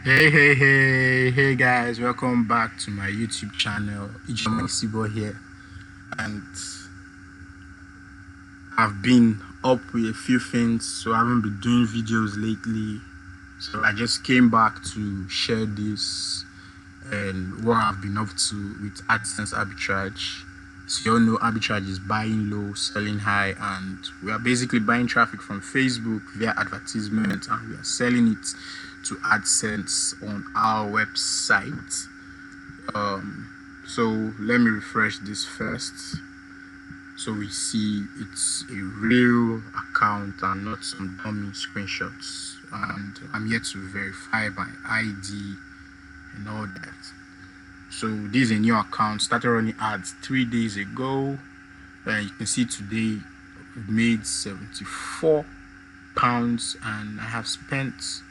Hey guys, welcome back to my YouTube channel. Ijoma Isibo here, and I've been up with a few things, so I haven't been doing videos lately. So I just came back to share this and what I've been up to with Adsense Arbitrage. So you all know arbitrage is buying low, selling high, and we are basically buying traffic from Facebook via advertisement, and we are selling it to AdSense on our website. So let me refresh this first, so we see it's a real account and not some dummy screenshots, and I'm yet to verify my ID and all that. So this is a new account, started running ads 3 days ago, and you can see today we've made 74 pounds and I have spent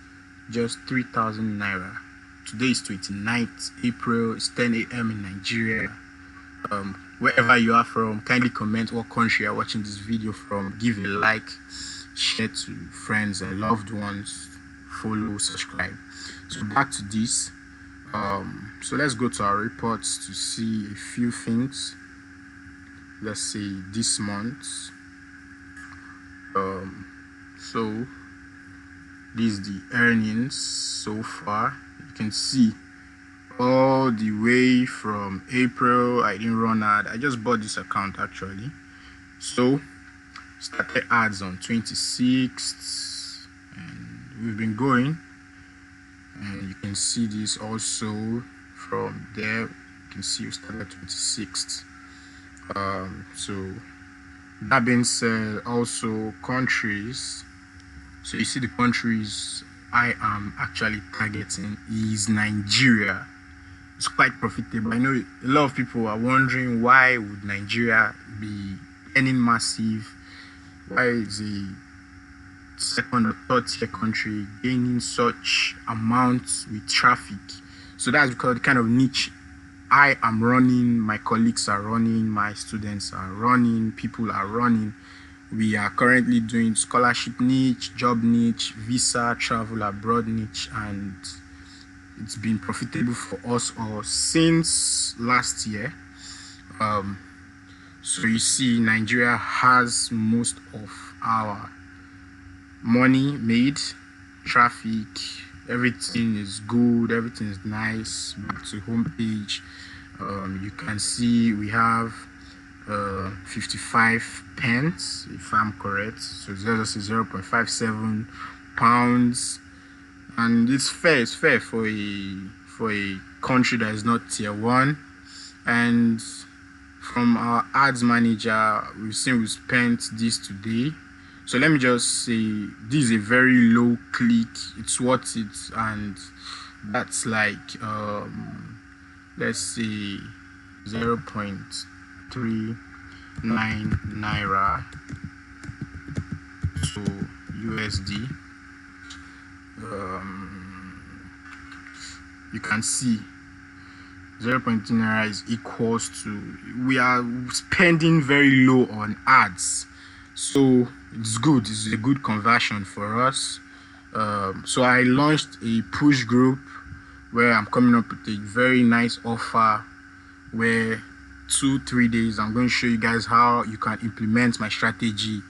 just 3,000 naira. Today is 29th April, it's 10 a.m. in Nigeria. Wherever you are from, kindly comment what country you are watching this video from, give a like, share to friends and loved ones, follow, subscribe. So back to this. So let's go to our reports to see a few things. Let's say this month. So this is the earnings so far. You can see all the way from April. I didn't run ad. I just bought this account actually. So started ads on 26th and we've been going, and you can see this also from there. You can see we started 26th. So that being said, also countries. So you see the countries I am actually targeting is Nigeria. It's quite profitable. I know a lot of people are wondering why would Nigeria be earning massive. Why is a second or third tier country gaining such amounts with traffic? So that's because the kind of niche I am running, my colleagues are running, my students are running, people are running. We are currently doing scholarship niche, job niche, visa, travel abroad niche, and it's been profitable for us all since last year. So you see, Nigeria has most of our money made, traffic, everything is good, everything is nice. Back to homepage, you can see we have 55 pence if I'm correct, so that's 0.57 pounds, and it's fair for a country that is not tier 1. And from our ads manager, we've seen we spent this today. So let me just say this is a very low click, it's worth it, and that's like let's say 0.39 naira to USD. You can see 0.2 naira is equals to, we are spending very low on ads, so it's good. It's a good conversion for us. So I launched a push group where I'm coming up with a very nice offer where 2-3 days I'm going to show you guys how you can implement my strategy,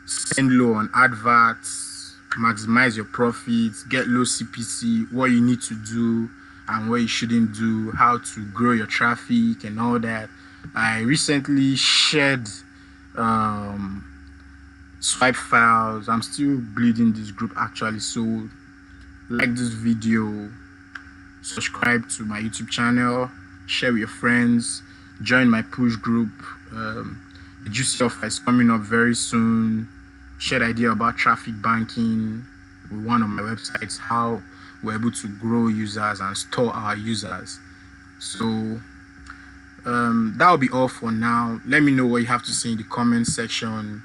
spend low on adverts, maximize your profits, get low CPC, what you need to do and what you shouldn't do, how to grow your traffic and all that. I recently shared swipe files. I'm still building this group actually, so like this video, subscribe to my YouTube channel, share with your friends, join my push group. The juicy offer is coming up very soon. Share the idea about traffic banking with one of my websites, how we're able to grow users and store our users. So that will be all for now. Let me know what you have to say in the comment section.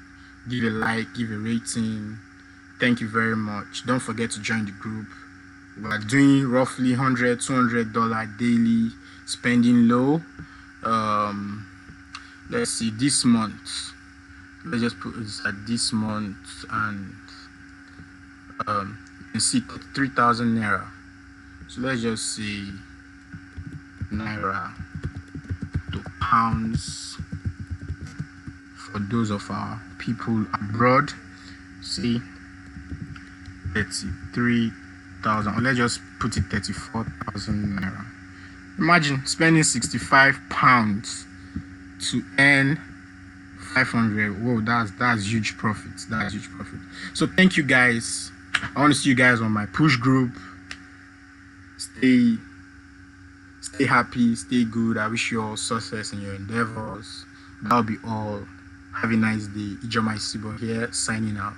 Give a like, give a rating. Thank you very much. Don't forget to join the group. We are doing roughly $100-$200 daily, spending low. Let's see, this month, let's just put this at this month, and can see 33,000 naira. So let's just say naira to pounds for those of our people abroad. See 33,000, or let's just put it 34,000 naira. Imagine spending 65 pounds to earn 500. Whoa, that's huge profit. That's huge profit. So thank you guys. I want to see you guys on my push group. Stay happy, stay good. I wish you all success in your endeavors. That'll be all. Have a nice day. Ijoma Isibo here, signing out.